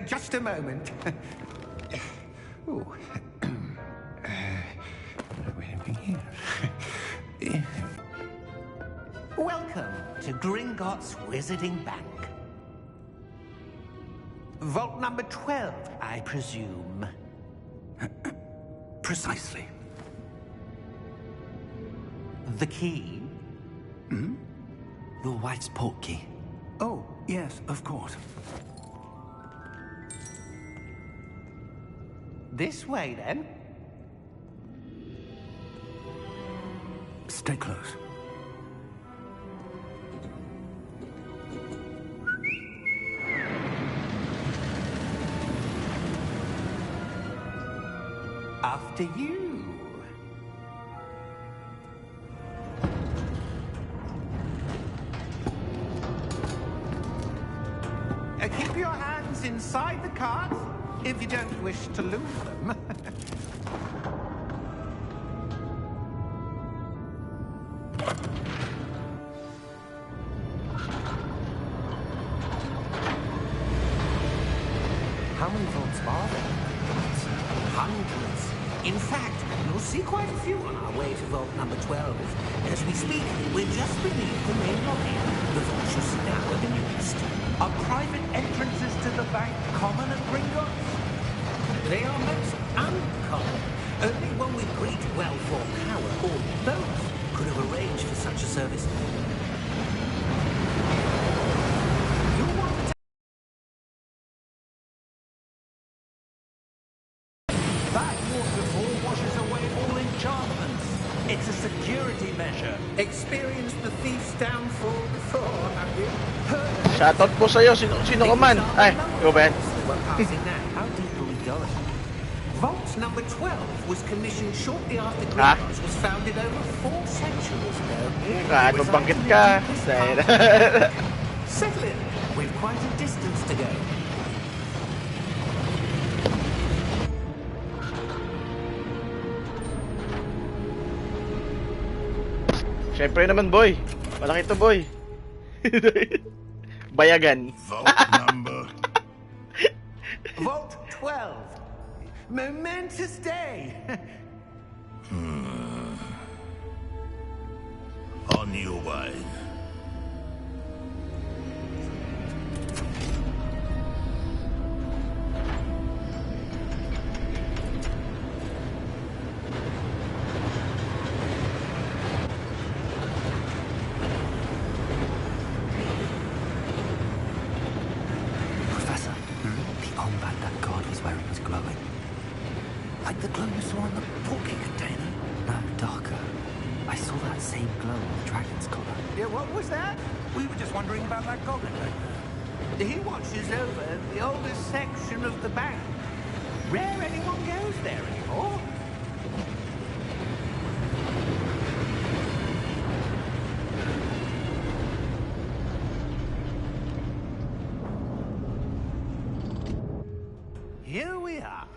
Just a moment. Ooh. Welcome to Gringotts Wizarding Bank. Vault number 12, I presume. Precisely. The key? Hmm? Your wife's portkey. Oh, yes, of course. This way, then. Stay close. After you. Keep your hands inside the cart if you don't wish to lose them. How many vaults are there? Hundreds. In fact, you'll see quite a few on our way to vault number 12. As we speak, we're just beneath the main lobby. The vault you see now at the east. Are private entrances to the bank common at Gringotts? They are most uncommon. Only one with great wealth or power, or both, could have arranged for such a service. You'll want to that waterfall washes away all enchantments. It's a security measure. experience the thief's downfall before, have you? Shoutout po sa'yo, sino ka man? Ay, ikaw ba yan? How deep are we going? Vault number 12 was commissioned shortly after Gringotts was founded over 4 centuries ago. Kahit magbanggit ka. Settle in. We've quite a distance to go. Siyempre naman, boy. Malaki to, boy. Bayagan. Vault number. Vault 12. Momentous day. On your way. Professor, the armband that guard was wearing was glowing. Like the glow you saw on the portkey container? No, darker. I saw that same glow on the dragon's collar. Yeah, what was that? We were just wondering about that goblin back there. He watches over the oldest section of the bank. Rare anyone goes there anymore. Here we are.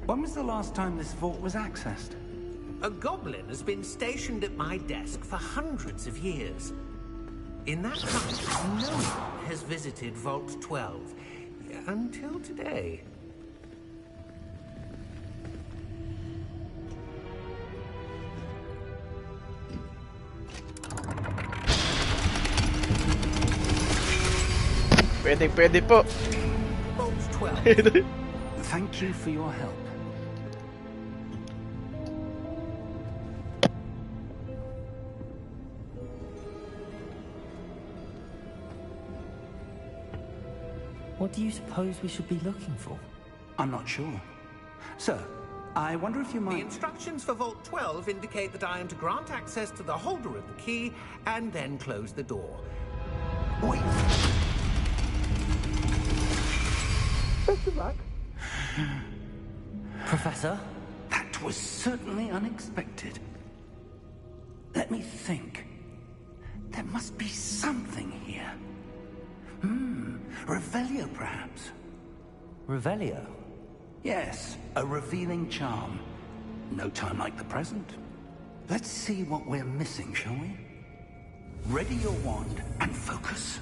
When was the last time this vault was accessed? A goblin has been stationed at my desk for hundreds of years. In that time, no one has visited Vault 12 until today. Pwede po. Vault 12. Thank you for your help. What do you suppose we should be looking for? I'm not sure. Sir, I wonder if you The might... instructions for Vault 12 indicate that I am to grant access to the holder of the key and then close the door. Wait. Best of luck. Professor? That That was certainly unexpected. Let me think. There must be something here. Revelio, perhaps. Revelio? Yes, a revealing charm. No time like the present. Let's see what we're missing, shall we? Ready your wand and focus.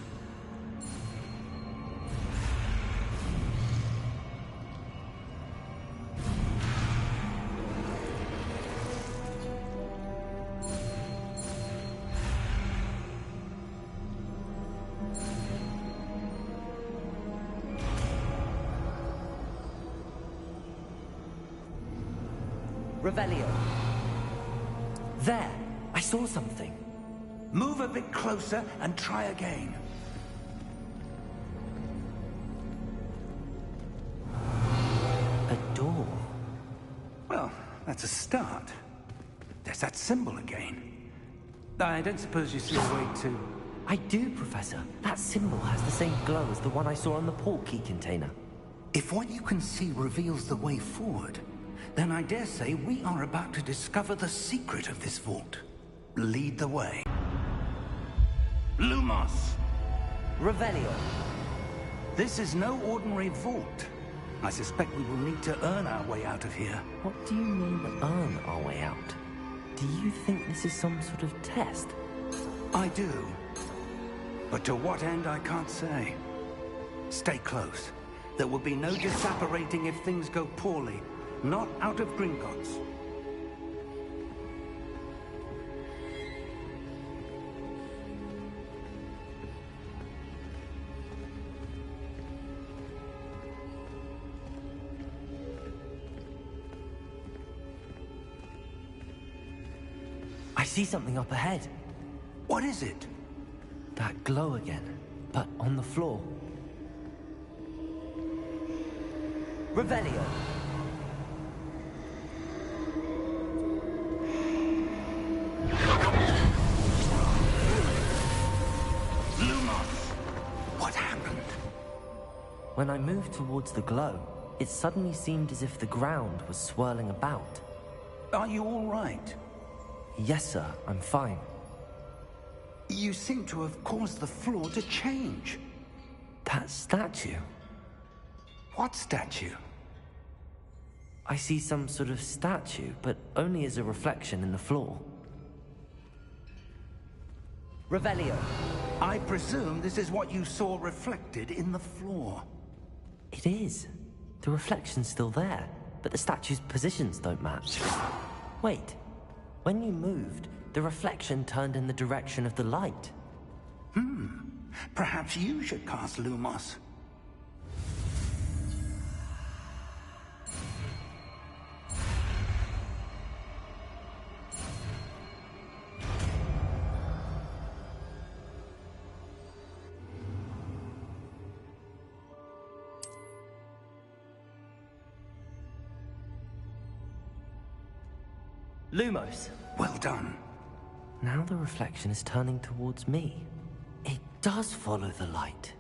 Revelio. There! I saw something. Move a bit closer and try again. A door. Well, that's a start. There's that symbol again. I don't suppose you see a way to... I do, Professor. That symbol has the same glow as the one I saw on the portkey container. If what you can see reveals the way forward, then I dare say we are about to discover the secret of this vault. Lead the way. Lumos! Revelio. This is no ordinary vault. I suspect we will need to earn our way out of here. What do you mean, earn our way out? Do you think this is some sort of test? I do. But to what end, I can't say. Stay close. There will be no disapparating if things go poorly. Not out of Gringotts. I see something up ahead. What is it? That glow again, but on the floor. Revelio. Lumos! What happened? When I moved towards the glow, it suddenly seemed as if the ground was swirling about. Are you all right? Yes, sir, I'm fine. You seem to have caused the floor to change. That statue. What statue? I see some sort of statue, but only as a reflection in the floor. Revelio. I presume this is what you saw reflected in the floor. It is. The reflection's still there, but the statue's positions don't match. Wait. When you moved, the reflection turned in the direction of the light. Perhaps you should cast Lumos. Lumos. Well done. Now the reflection is turning towards me. It does follow the light.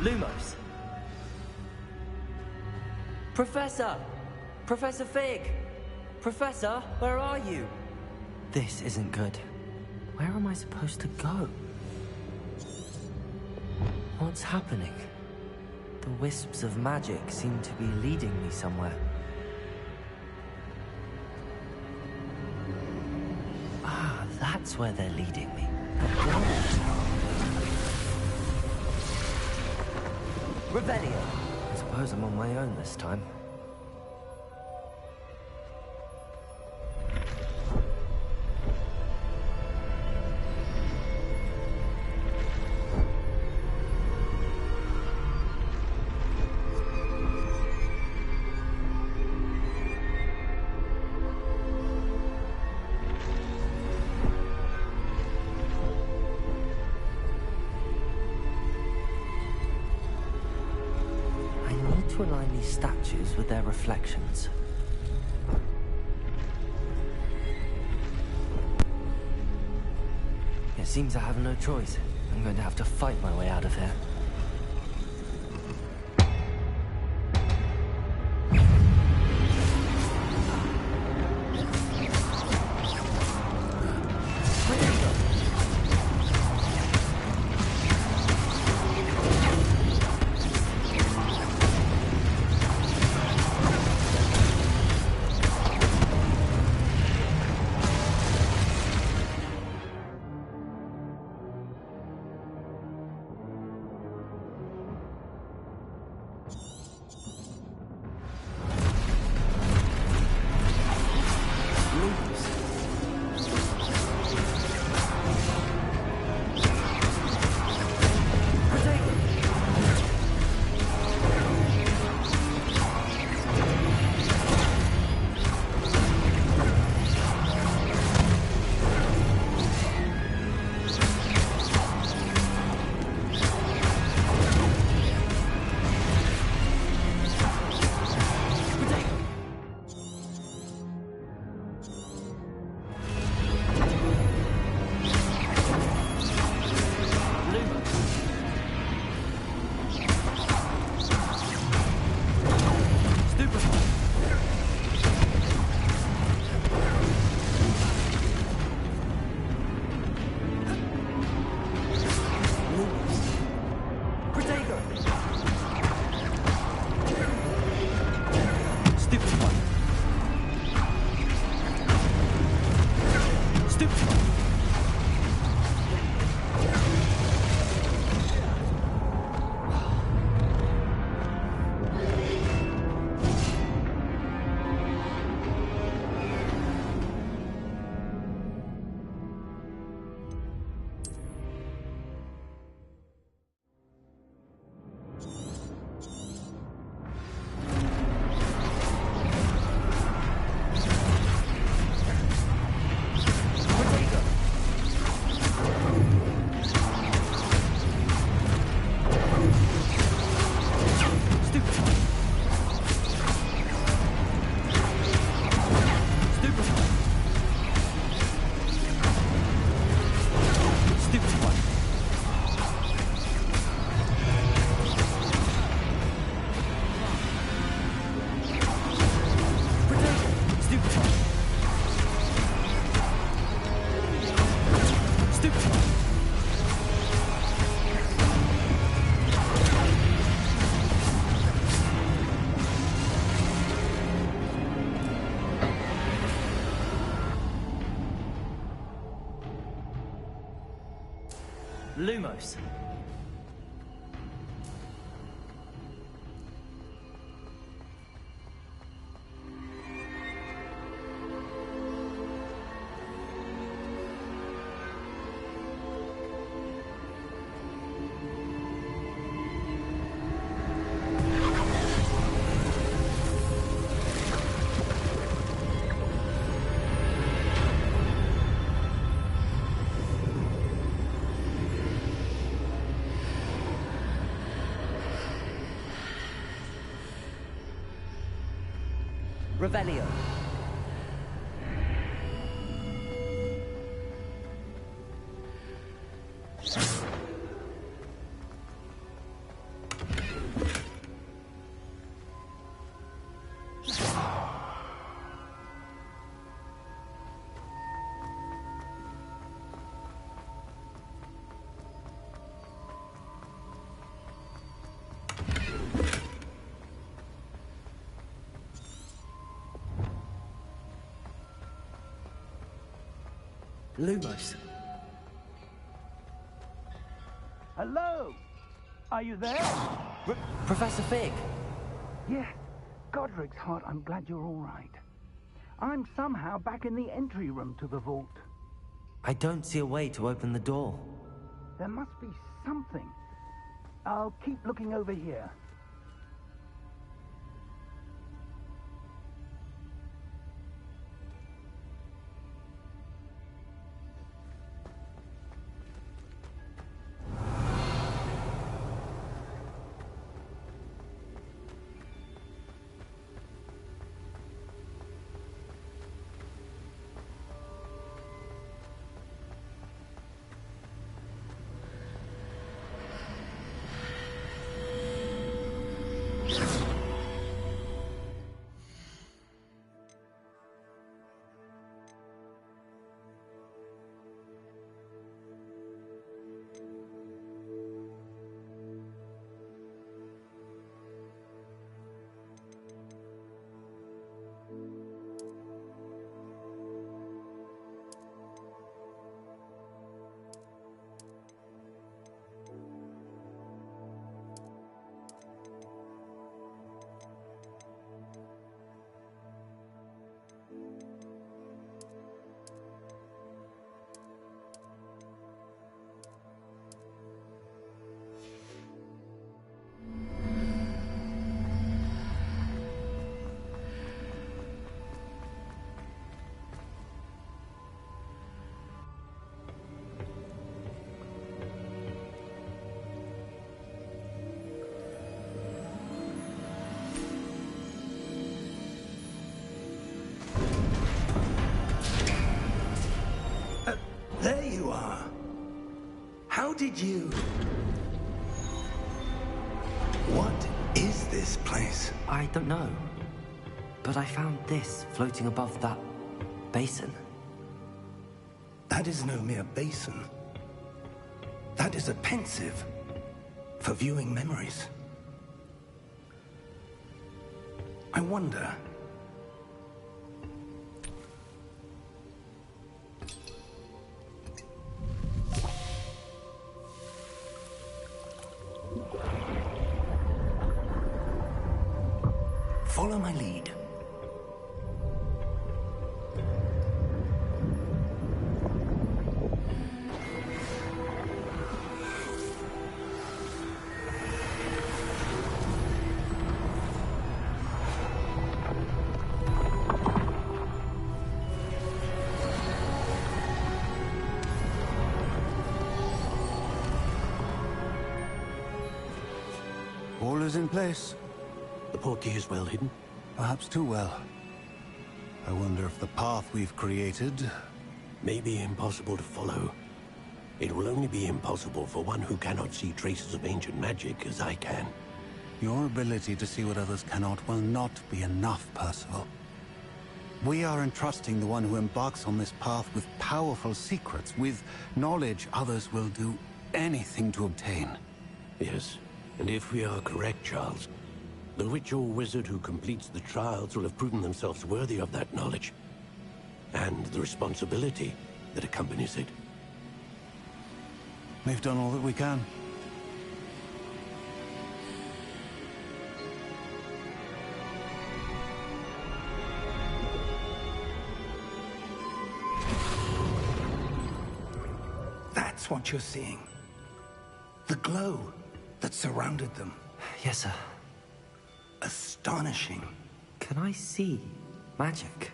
Lumos. Professor! Professor Fig! Professor, where are you? This isn't good. Where am I supposed to go? What's happening? The wisps of magic seem to be leading me somewhere. Ah, that's where they're leading me. Revelio. I suppose I'm on my own this time. To align these statues with their reflections. It seems I have no choice. I'm going to have to fight my way out of here. Lumos. Revelio. Lumos. Hello? Are you there? Professor Fig! Yes. Godric's heart, I'm glad you're all right. I'm somehow back in the entry room to the vault. I don't see a way to open the door. There must be something. I'll keep looking over here. There you are. How did you... What is this place? I don't know. But I found this floating above that basin. That is no mere basin. That is a pensive for viewing memories. I wonder... Follow my lead. All is in place. The portkey is well hidden. Perhaps too well. I wonder if the path we've created... May be impossible to follow. It will only be impossible for one who cannot see traces of ancient magic as I can. Your ability to see what others cannot will not be enough, Percival. We are entrusting the one who embarks on this path with powerful secrets, with knowledge others will do anything to obtain. Yes, and if we are correct, Charles, the witch or wizard who completes the trials will have proven themselves worthy of that knowledge, and the responsibility that accompanies it. We've done all that we can. That's what you're seeing. The glow that surrounded them. Yes, sir. Astonishing. Can I see magic?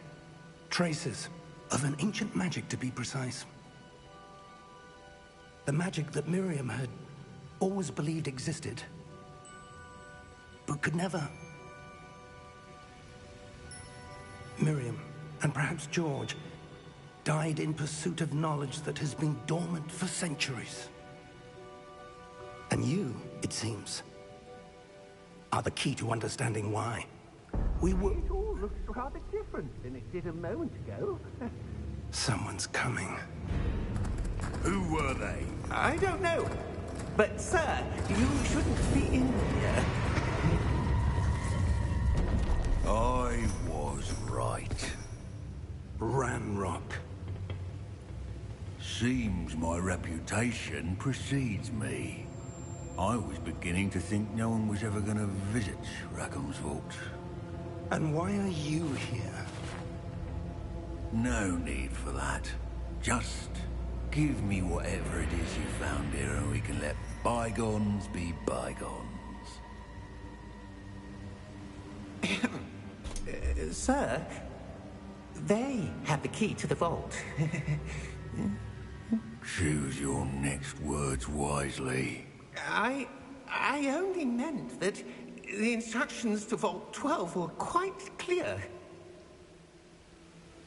Traces of an ancient magic, to be precise. The magic that Miriam had always believed existed, but could never. Miriam, and perhaps George, died in pursuit of knowledge that has been dormant for centuries. And you, it seems, are the key to understanding why. We were... It all looks rather different than it did a moment ago. Someone's coming. Who were they? I don't know. But, sir, you shouldn't be in here. I was right. Ranrock. Seems my reputation precedes me. I was beginning to think no one was ever going to visit Rackham's vault. And why are you here? No need for that. Just give me whatever it is you found here and we can let bygones be bygones. Sir, they have the key to the vault. Choose your next words wisely. I only meant that the instructions to Vault 12 were quite clear.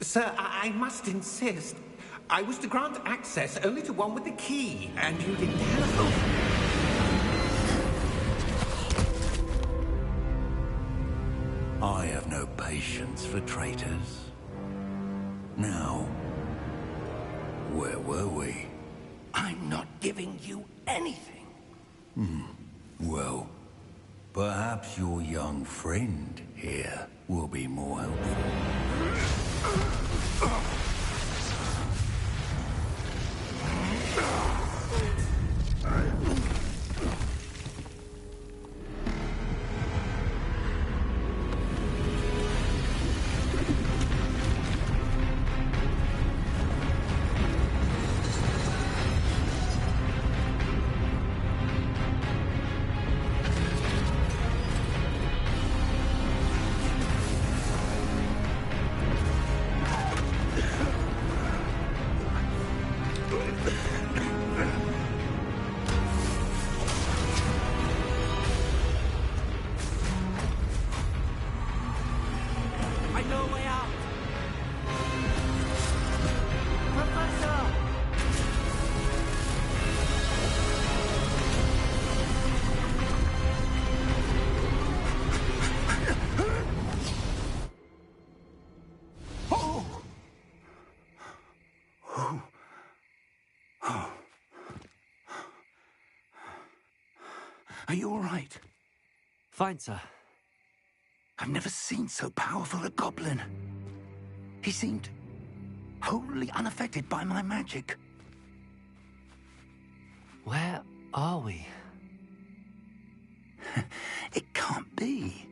Sir, I must insist. I was to grant access only to one with the key, and you didn't have... I have no patience for traitors. Now, where were we? I'm not giving you anything. Well, perhaps your young friend here will be more helpful. I know a way out! Professor! Are you all right? Fine, sir. I've never seen so powerful a goblin. He seemed wholly unaffected by my magic. Where are we? It can't be.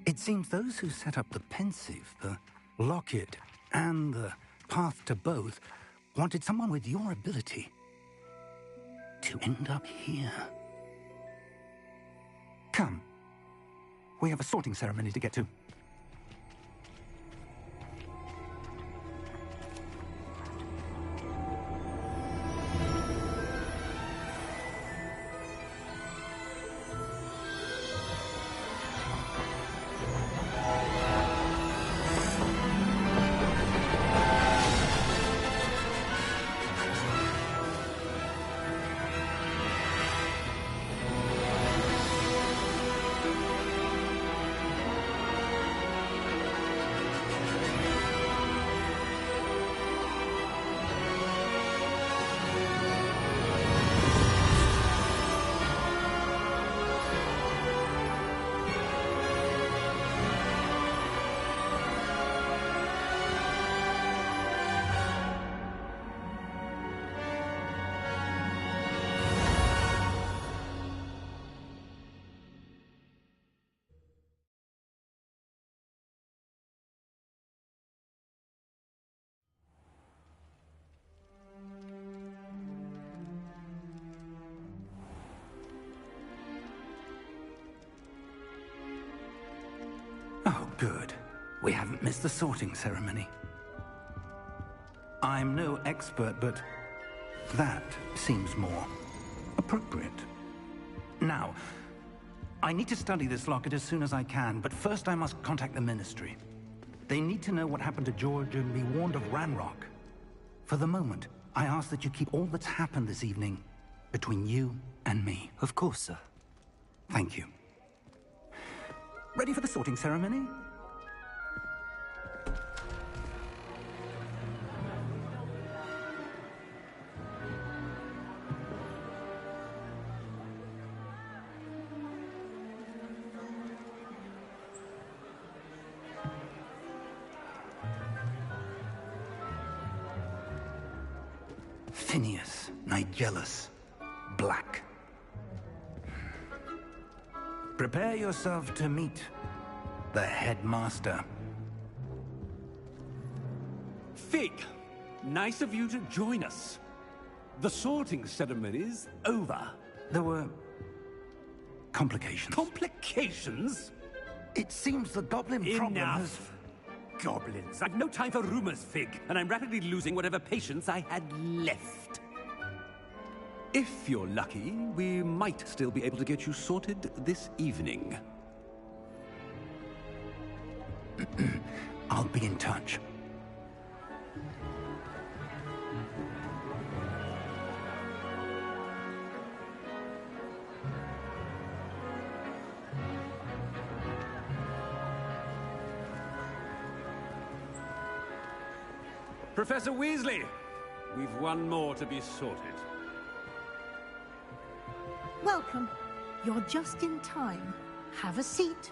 It seems those who set up the pensive, the locket, and the path to both wanted someone with your ability to end up here. Come. We have a sorting ceremony to get to. Oh, good. We haven't missed the sorting ceremony. I'm no expert, but that seems more appropriate. Now, I need to study this locket as soon as I can, but first I must contact the Ministry. They need to know what happened to George and be warned of Ranrock. For the moment, I ask that you keep all that's happened this evening between you and me. Of course, sir. Thank you. Ready for the sorting ceremony? Tinius, Nigellus, Black. Prepare yourself to meet the headmaster. Fig, nice of you to join us. The sorting ceremony's over. There were complications. Complications? It seems the goblin problem has... Enough! Goblins. I've no time for rumors, Fig, and I'm rapidly losing whatever patience I had left. If you're lucky, we might still be able to get you sorted this evening. I'll be in touch. Professor Weasley, we've one more to be sorted. Welcome. You're just in time. Have a seat.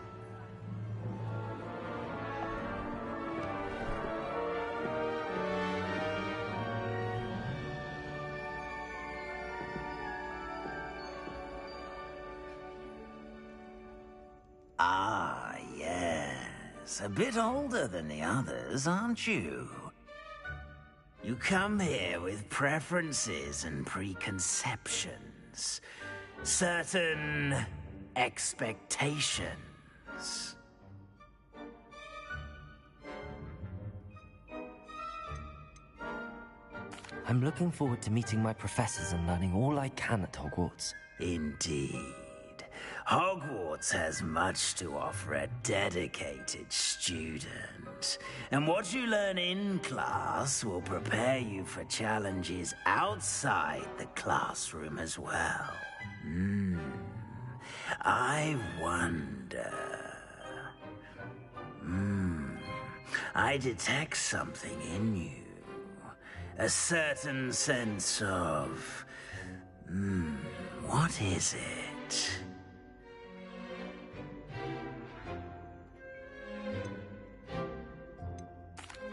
Ah, yes. A bit older than the others, aren't you? You come here with preferences and preconceptions. Certain expectations. I'm looking forward to meeting my professors and learning all I can at Hogwarts. Indeed. Hogwarts has much to offer a dedicated student. And what you learn in class will prepare you for challenges outside the classroom as well. I wonder... I detect something in you. A certain sense of... what is it?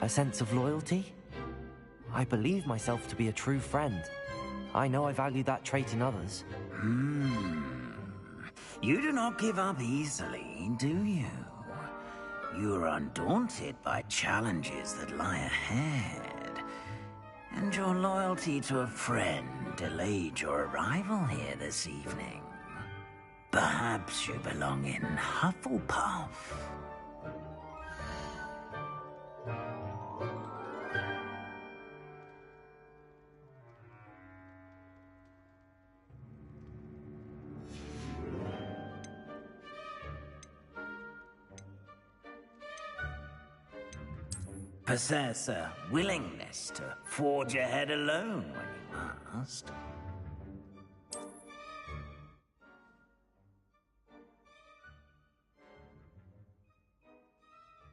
A sense of loyalty? I believe myself to be a true friend. I know I value that trait in others. You do not give up easily, do you? You are undaunted by challenges that lie ahead. And your loyalty to a friend delayed your arrival here this evening. Perhaps you belong in Hufflepuff. Possess a willingness to forge ahead alone when you must.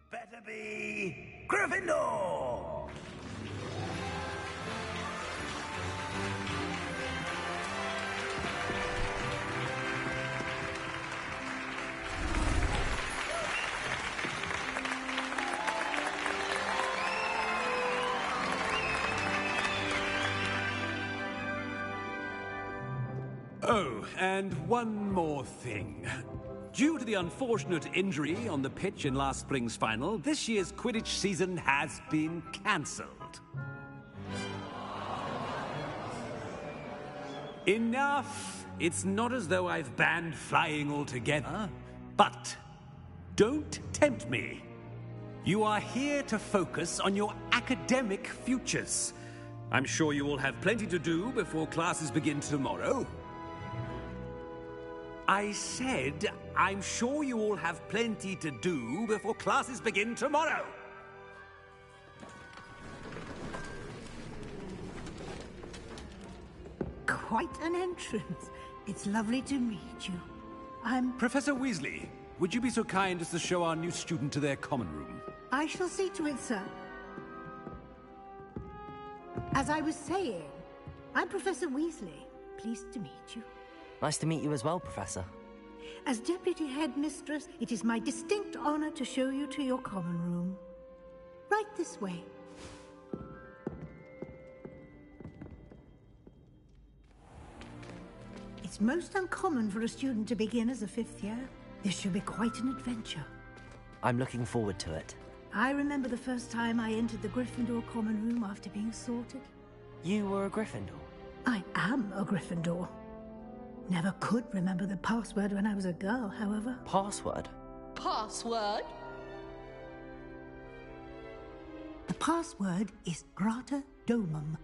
Better be Gryffindor! Oh, and one more thing. Due to the unfortunate injury on the pitch in last spring's final, this year's Quidditch season has been cancelled. Enough! It's not as though I've banned flying altogether. But don't tempt me. You are here to focus on your academic futures. I'm sure you will have plenty to do before classes begin tomorrow. I said, I'm sure you all have plenty to do before classes begin tomorrow. Quite an entrance. It's lovely to meet you. Professor Weasley, would you be so kind as to show our new student to their common room? I shall see to it, sir. As I was saying, I'm Professor Weasley. Pleased to meet you. Nice to meet you as well, Professor. As Deputy Headmistress, it is my distinct honor to show you to your common room. Right this way. It's most uncommon for a student to begin as a 5th year. This should be quite an adventure. I'm looking forward to it. I remember the first time I entered the Gryffindor common room after being sorted. You were a Gryffindor? I am a Gryffindor. Never could remember the password when I was a girl, however. Password? Password? The password is Grata Domum.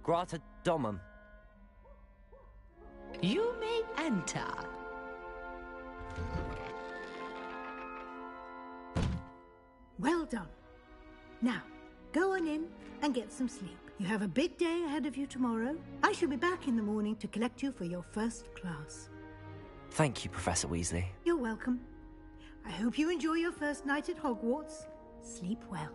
Grata Domum. You may enter. Well done. Now, go on in and get some sleep. You have a big day ahead of you tomorrow. I shall be back in the morning to collect you for your first class. Thank you, Professor Weasley. You're welcome. I hope you enjoy your first night at Hogwarts. Sleep well.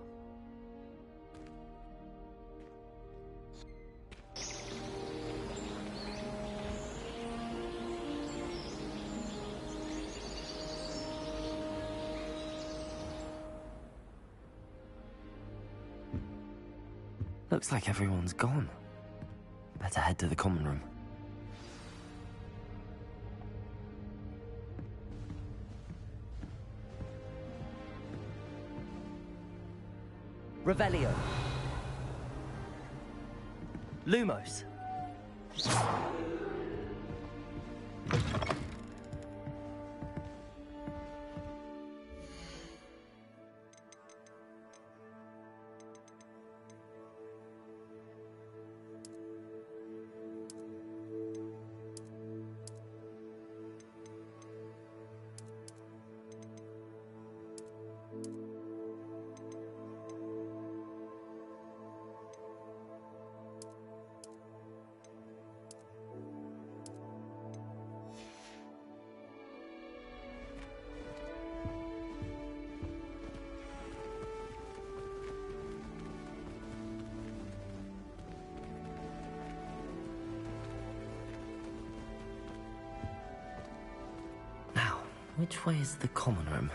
Looks like everyone's gone. Better head to the common room. Revelio. Lumos. Which way is the common room?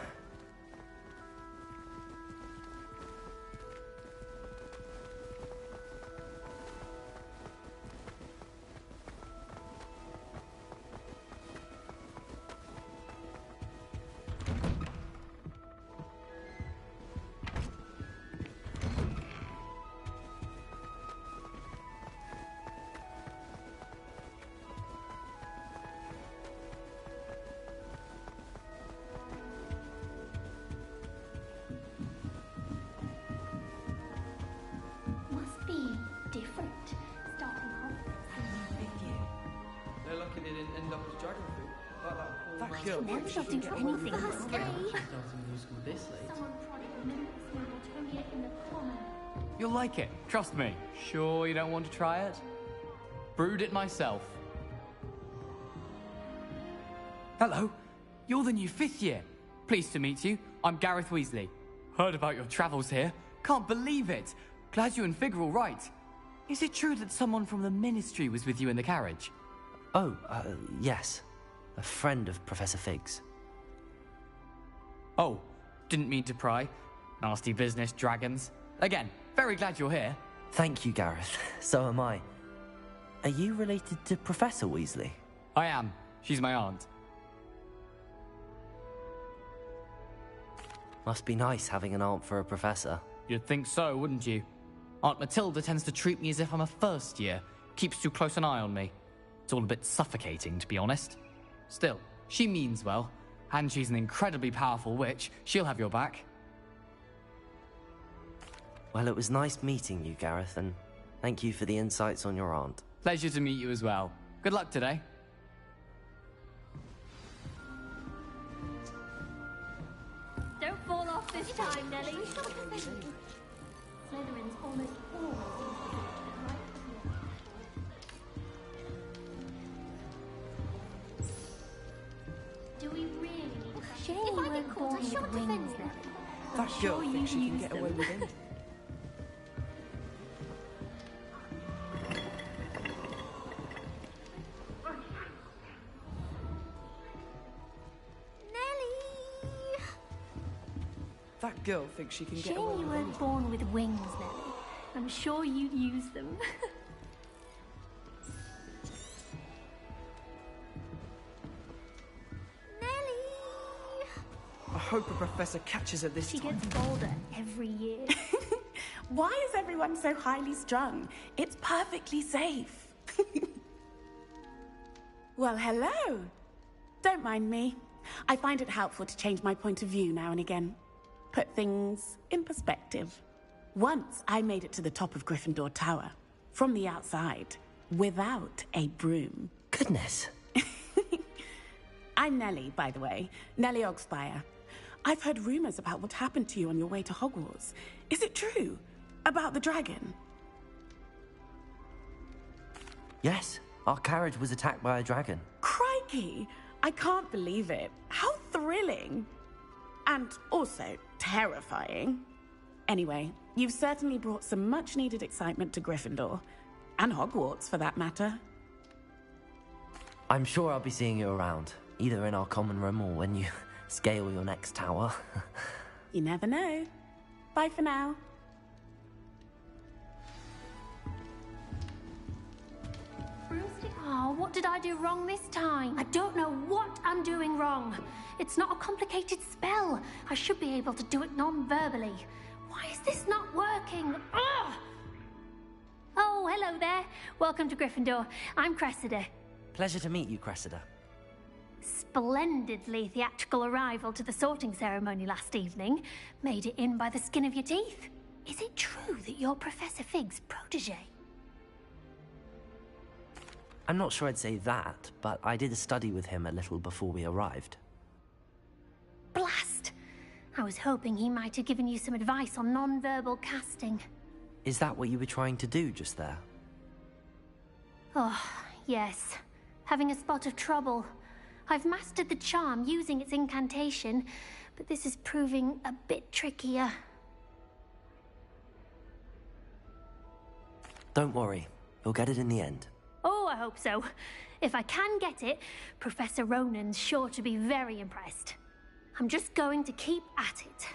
You'll like it, trust me. Sure you don't want to try it? Brewed it myself. Hello, you're the new 5th year. Pleased to meet you. I'm Gareth Weasley. Heard about your travels here. Can't believe it. Glad you and Fig are all right. Is it true that someone from the Ministry was with you in the carriage? Oh, yes. A friend of Professor Fig's. Oh, didn't mean to pry. Nasty business, dragons. Again, very glad you're here. Thank you, Gareth. So am I. Are you related to Professor Weasley? I am. She's my aunt. Must be nice having an aunt for a professor. You'd think so, wouldn't you? Aunt Matilda tends to treat me as if I'm a first year. Keeps too close an eye on me. It's all a bit suffocating, to be honest. Still, she means well. And she's an incredibly powerful witch. She'll have your back. Well, it was nice meeting you, Gareth, and thank you for the insights on your aunt. Pleasure to meet you as well. Good luck today. Don't fall off this time, Nelly. Slytherin's almost always right here. Do we really need that? Shame if I get caught, I shan't defend you. That girl thinks she can get away with it. That girl thinks she can get away with Shame you weren't born with wings, Nelly. I'm sure you'd use them. hope a professor catches her this She time. gets bolder every year. Why is everyone so highly strung? It's perfectly safe. Well, hello. Don't mind me. I find it helpful to change my point of view now and again. Put things in perspective. Once I made it to the top of Gryffindor Tower, from the outside, without a broom. Goodness. I'm Nellie, by the way. Nellie Ogspire. I've heard rumors about what happened to you on your way to Hogwarts. Is it true? About the dragon? Yes, our carriage was attacked by a dragon. Crikey! I can't believe it. How thrilling! And also terrifying. Anyway, you've certainly brought some much-needed excitement to Gryffindor. And Hogwarts, for that matter. I'm sure I'll be seeing you around, either in our common room or when you scale your next tower. You never know. Bye for now. Oh, what did I do wrong this time? I don't know what I'm doing wrong. It's not a complicated spell. I should be able to do it non-verbally. Why is this not working? Ugh! Oh, hello there. Welcome to Gryffindor. I'm Cressida. Pleasure to meet you, Cressida. Splendidly theatrical arrival to the sorting ceremony last evening. Made it in by the skin of your teeth. Is it true that you're Professor Fig's protege? I'm not sure I'd say that, but I did study with him a little before we arrived. Blast! I was hoping he might have given you some advice on non-verbal casting. Is that what you were trying to do just there? Oh, yes. Having a spot of trouble. I've mastered the charm using its incantation, but this is proving a bit trickier. Don't worry, you'll get it in the end. Oh, I hope so. If I can get it, Professor Ronan's sure to be very impressed. I'm just going to keep at it.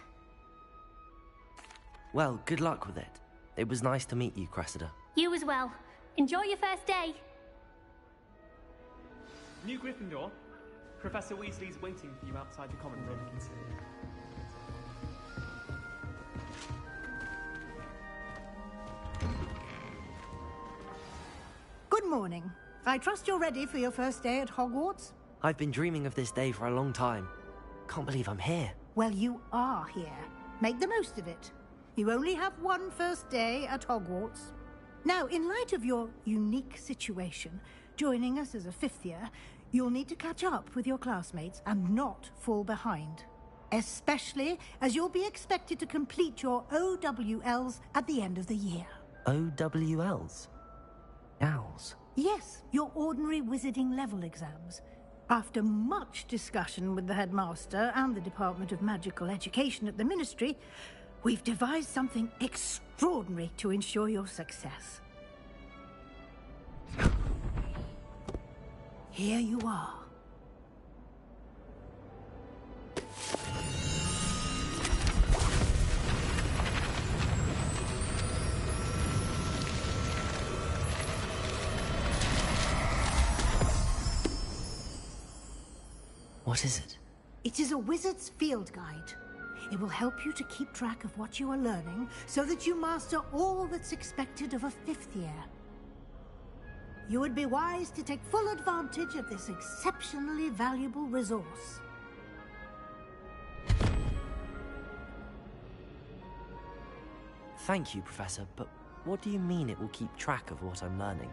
Well, good luck with it. It was nice to meet you, Cressida. You as well. Enjoy your first day. New Gryffindor, Professor Weasley's waiting for you outside the common room. Good morning. I trust you're ready for your first day at Hogwarts? I've been dreaming of this day for a long time. Can't believe I'm here. Well, you are here. Make the most of it. You only have one first day at Hogwarts. Now, in light of your unique situation, joining us as a fifth year, you'll need to catch up with your classmates and not fall behind. Especially as you'll be expected to complete your OWLs at the end of the year. OWLs? Owls? Yes, your ordinary wizarding level exams. After much discussion with the headmaster and the Department of Magical Education at the Ministry, we've devised something extraordinary to ensure your success. Here you are. What is it? It is a wizard's field guide. It will help you to keep track of what you are learning so that you master all that's expected of a fifth year. You would be wise to take full advantage of this exceptionally valuable resource. Thank you, Professor, but what do you mean it will keep track of what I'm learning?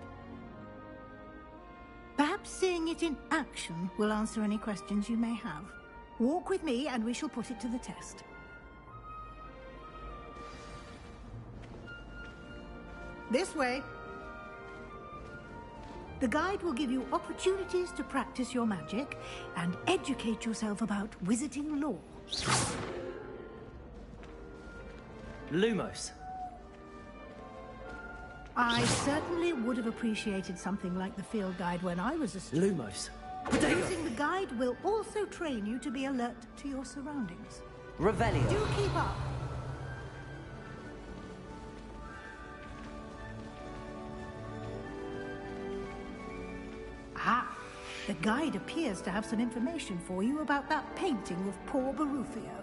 Perhaps seeing it in action will answer any questions you may have. Walk with me and we shall put it to the test. This way. The guide will give you opportunities to practice your magic and educate yourself about wizarding lore. Lumos. I certainly would have appreciated something like the field guide when I was a student. Lumos. Using the guide will also train you to be alert to your surroundings. Revelio. Do keep up. Ah, The guide appears to have some information for you about that painting of poor Barufio.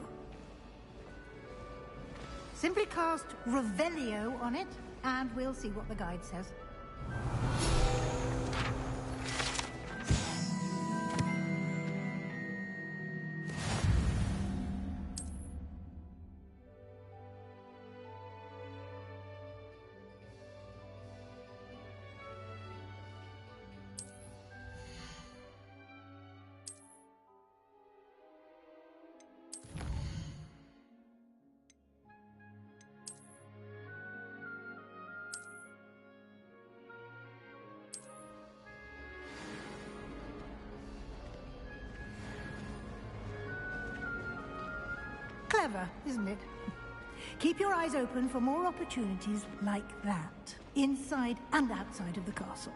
Simply cast Revelio on it, and we'll see what the guide says. Clever, isn't it? Keep your eyes open for more opportunities like that, inside and outside of the castle.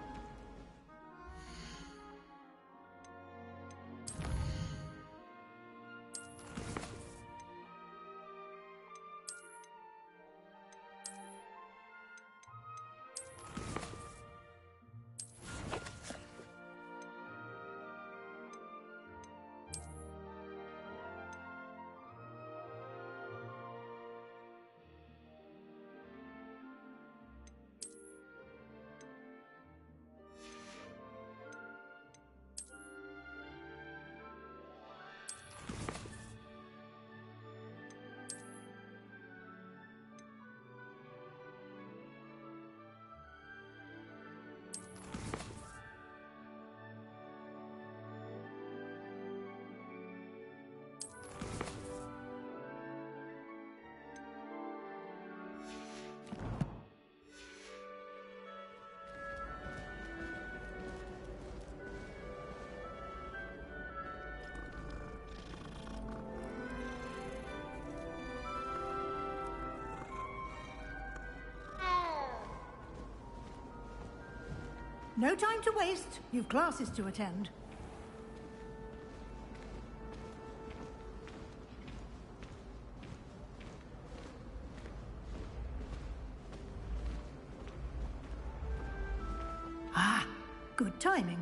No time to waste. You've classes to attend. Ah, good timing.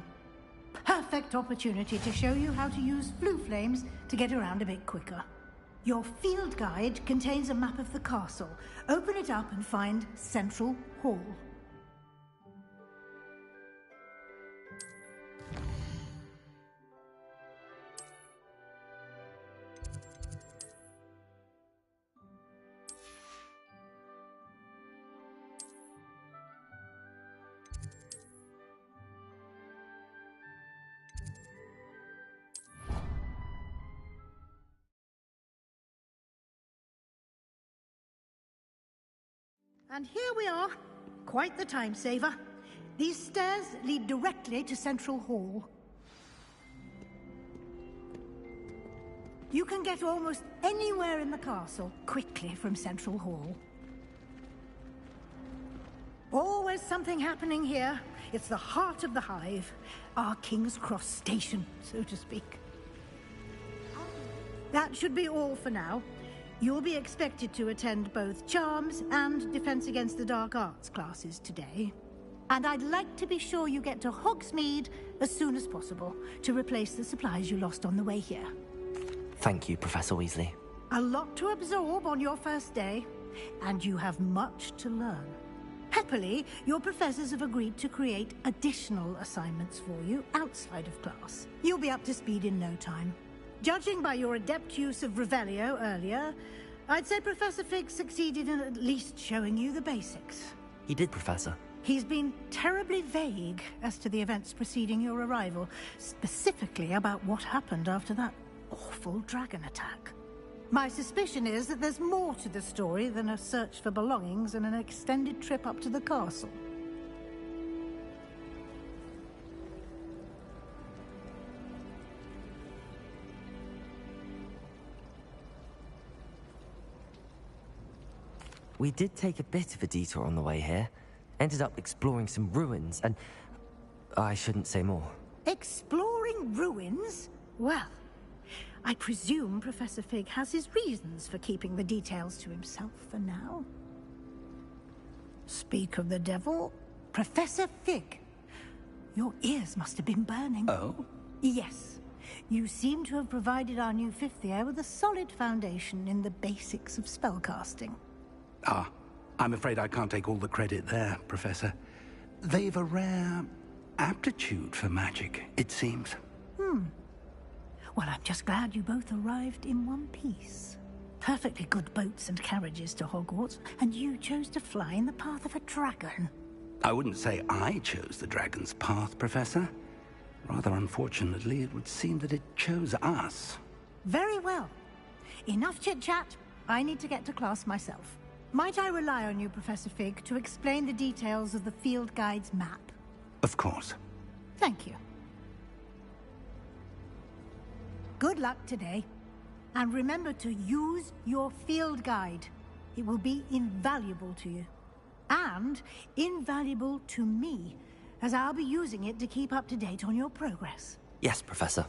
Perfect opportunity to show you how to use flue flames to get around a bit quicker. Your field guide contains a map of the castle. Open it up and find Central Hall. And here we are. Quite the time saver. These stairs lead directly to Central Hall. You can get almost anywhere in the castle quickly from Central Hall. Always something happening here. It's the heart of the hive. Our King's Cross station, so to speak. That should be all for now. You'll be expected to attend both Charms and Defense Against the Dark Arts classes today. And I'd like to be sure you get to Hogsmeade as soon as possible to replace the supplies you lost on the way here. Thank you, Professor Weasley. A lot to absorb on your first day, and you have much to learn. Happily, your professors have agreed to create additional assignments for you outside of class. You'll be up to speed in no time. Judging by your adept use of Revelio earlier, I'd say Professor Fig succeeded in at least showing you the basics. He did, Professor. He's been terribly vague as to the events preceding your arrival, specifically about what happened after that awful dragon attack. My suspicion is that there's more to the story than a search for belongings and an extended trip up to the castle. We did take a bit of a detour on the way here. Ended up exploring some ruins, and I shouldn't say more. Exploring ruins? Well, I presume Professor Fig has his reasons for keeping the details to himself for now. Speak of the devil, Professor Fig. Your ears must have been burning. Oh? Yes. You seem to have provided our new fifth year with a solid foundation in the basics of spellcasting. Ah, I'm afraid I can't take all the credit there, Professor. They've a rare aptitude for magic, it seems. Well, I'm just glad you both arrived in one piece. Perfectly good boats and carriages to Hogwarts, and you chose to fly in the path of a dragon. I wouldn't say I chose the dragon's path, Professor. Rather unfortunately, it would seem that it chose us. Very well. Enough chit-chat. I need to get to class myself. Might I rely on you, Professor Fig, to explain the details of the field guide's map? Of course. Thank you. Good luck today. And remember to use your field guide. It will be invaluable to you. And invaluable to me, as I'll be using it to keep up to date on your progress. Yes, Professor.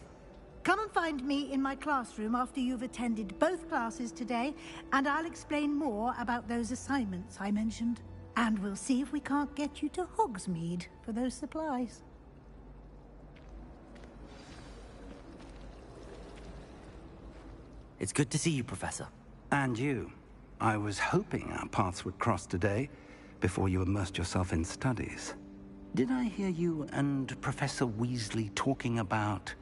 Come and find me in my classroom after you've attended both classes today, and I'll explain more about those assignments I mentioned. And we'll see if we can't get you to Hogsmeade for those supplies. It's good to see you, Professor. And you. I was hoping our paths would cross today, before you immersed yourself in studies. Did I hear you and Professor Weasley talking about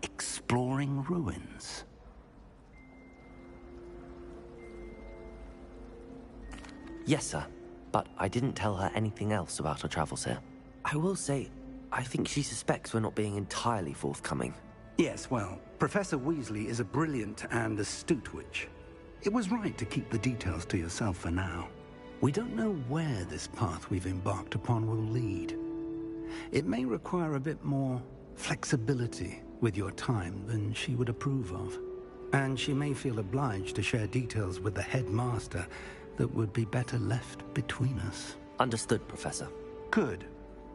exploring ruins? Yes, sir. But I didn't tell her anything else about our travels here. I will say, I think she suspects we're not being entirely forthcoming. Yes, well, Professor Weasley is a brilliant and astute witch. It was right to keep the details to yourself for now. We don't know where this path we've embarked upon will lead. It may require a bit more flexibility with your time than she would approve of. And she may feel obliged to share details with the headmaster that would be better left between us. Understood, Professor. Good.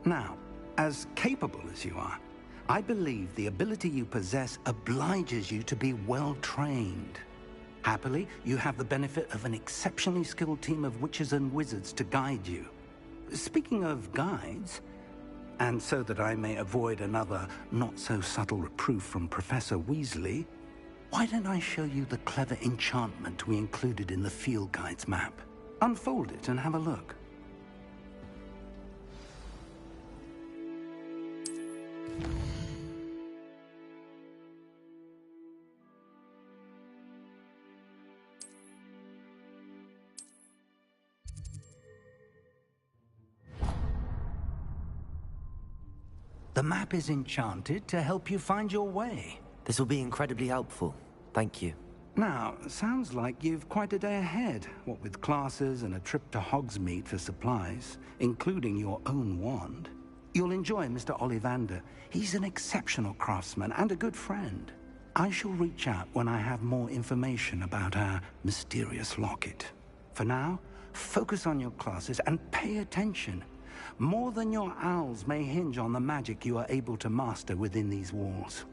Now, as capable as you are, I believe the ability you possess obliges you to be well-trained. Happily, you have the benefit of an exceptionally skilled team of witches and wizards to guide you. Speaking of guides, and so that I may avoid another not-so-subtle reproof from Professor Weasley, why don't I show you the clever enchantment we included in the field guide's map? Unfold it and have a look. The map is enchanted to help you find your way. This will be incredibly helpful. Thank you. Now, sounds like you've quite a day ahead, what with classes and a trip to Hogsmeade for supplies, including your own wand. You'll enjoy Mr. Ollivander. He's an exceptional craftsman and a good friend. I shall reach out when I have more information about our mysterious locket. For now, focus on your classes and pay attention. More than your owls may hinge on the magic you are able to master within these walls.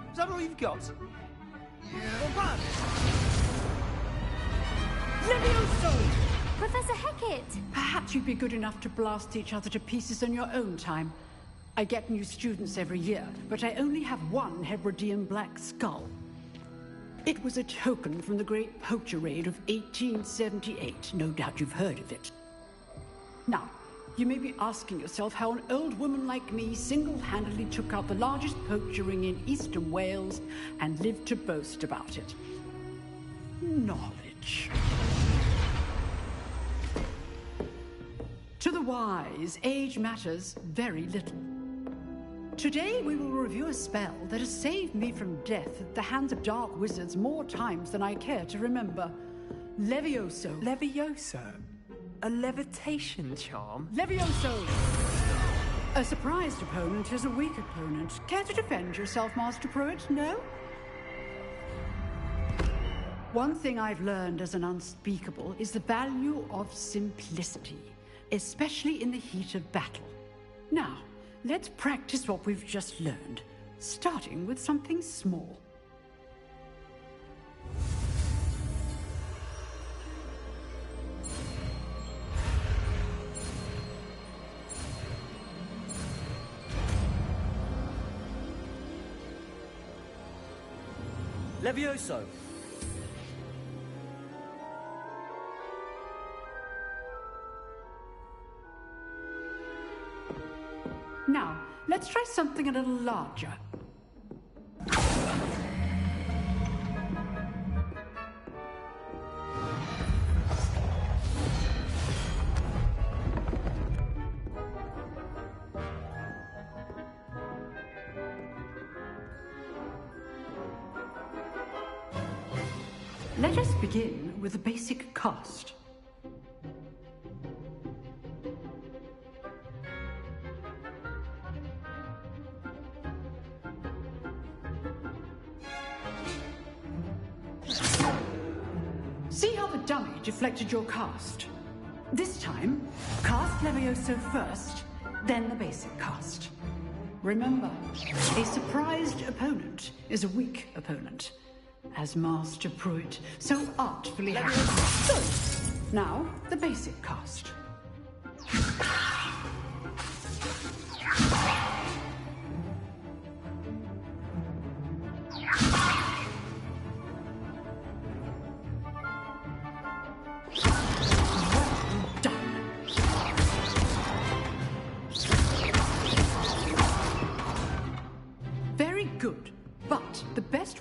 Is that all you've got? Professor Hecat! Perhaps you'd be good enough to blast each other to pieces in your own time. I get new students every year, but I only have one Hebridean black skull. It was a token from the Great Poacher Raid of 1878. No doubt you've heard of it. Now, you may be asking yourself how an old woman like me single-handedly took out the largest poacher ring in eastern Wales and lived to boast about it. Knowledge. much. To the wise, age matters very little. Today we will review a spell that has saved me from death at the hands of dark wizards more times than I care to remember. Levioso. Levioso? A levitation charm? Levioso! A surprised opponent is a weak opponent. Care to defend yourself, Master Pruitt? No? One thing I've learned as an unspeakable is the value of simplicity, especially in the heat of battle. Now, let's practice what we've just learned, starting with something small. Levioso! Now, let's try something a little larger. Let us begin with a basic cast. See how the dummy deflected your cast? This time, cast Levioso first, then the basic cast. Remember, a surprised opponent is a weak opponent, as Master Pruitt so artfully has. Good. Now, the basic cast.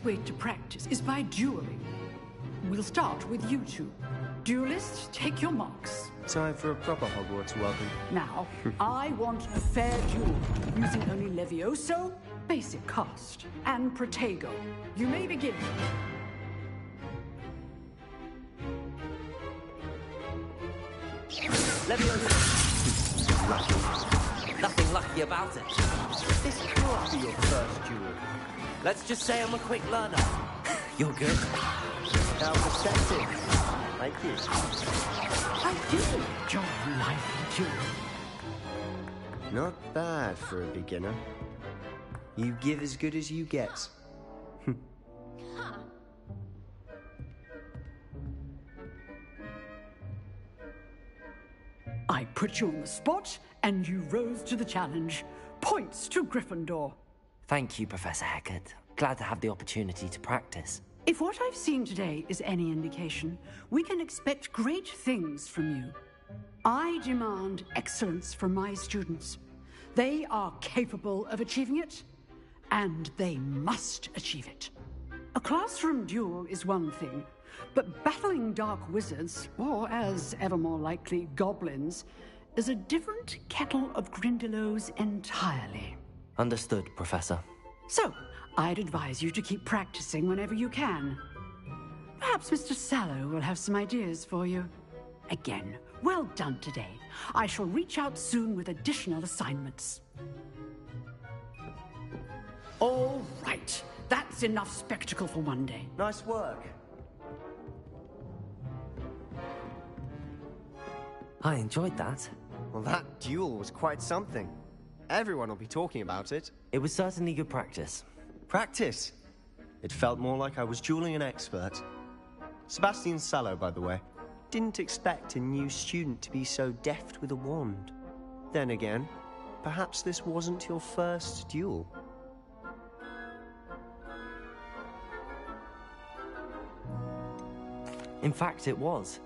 Way to practice is by dueling. We'll start with you two. Duelists, take your marks. Time for a proper Hogwarts welcome. Now, I want a fair duel, using only Levioso, basic cast, and Protego. You may begin. Levioso! Lucky. Nothing lucky about it. This can't be your first duel. Let's just say I'm a quick learner. You're good. How perceptive. Thank you. I do enjoy life duel. Not bad for a beginner. You give as good as you get. I put you on the spot, and you rose to the challenge. Points to Gryffindor. Thank you, Professor Hecat. Glad to have the opportunity to practice. If what I've seen today is any indication, we can expect great things from you. I demand excellence from my students. They are capable of achieving it, and they must achieve it. A classroom duel is one thing, but battling dark wizards, or as ever more likely, goblins, is a different kettle of Grindylows entirely. Understood, Professor. So, I'd advise you to keep practicing whenever you can. Perhaps Mr. Sallow will have some ideas for you. Again, well done today. I shall reach out soon with additional assignments. All right. That's enough spectacle for one day. Nice work. I enjoyed that. Well, that duel was quite something. Everyone will be talking about it. It was certainly good practice. Practice? It felt more like I was dueling an expert. Sebastian Sallow, by the way. Didn't expect a new student to be so deft with a wand. Then again, perhaps this wasn't your first duel. In fact, it was.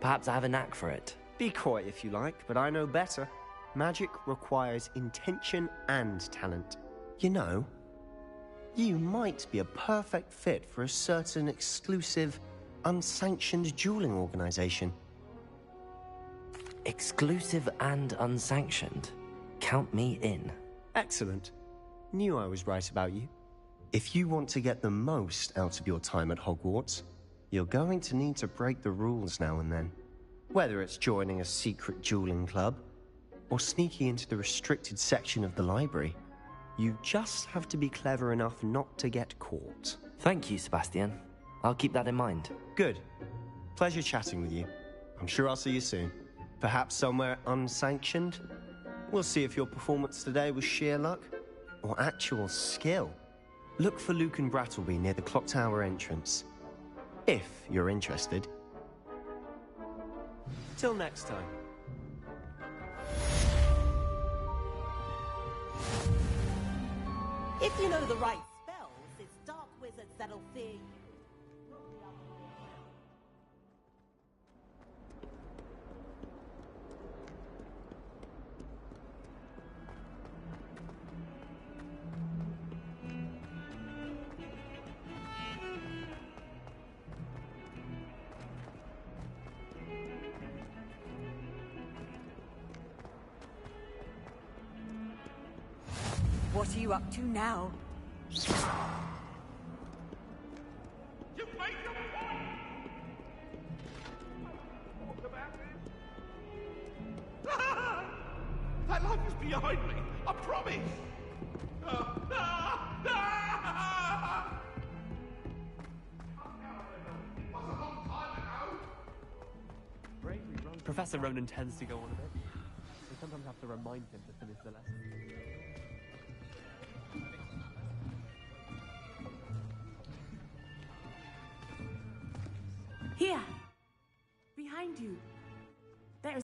Perhaps I have a knack for it. Be coy if you like, but I know better. Magic requires intention and talent. You know, you might be a perfect fit for a certain exclusive unsanctioned dueling organization. Exclusive and unsanctioned. Count me in. Excellent. Knew I was right about you. If you want to get the most out of your time at Hogwarts, you're going to need to break the rules now and then. Whether it's joining a secret dueling club, or sneaking into the restricted section of the library, you just have to be clever enough not to get caught. Thank you, Sebastian. I'll keep that in mind. Good. Pleasure chatting with you. I'm sure I'll see you soon. Perhaps somewhere unsanctioned? We'll see if your performance today was sheer luck or actual skill. Look for Luke and Brattleby near the clock tower entrance. If you're interested. Till next time. If you know the right spells, it's dark wizards that'll fear you. What are you up to now? That life is behind me, I promise! Professor Ronan tends to go on a bit. We sometimes have to remind him to finish the lesson. Here.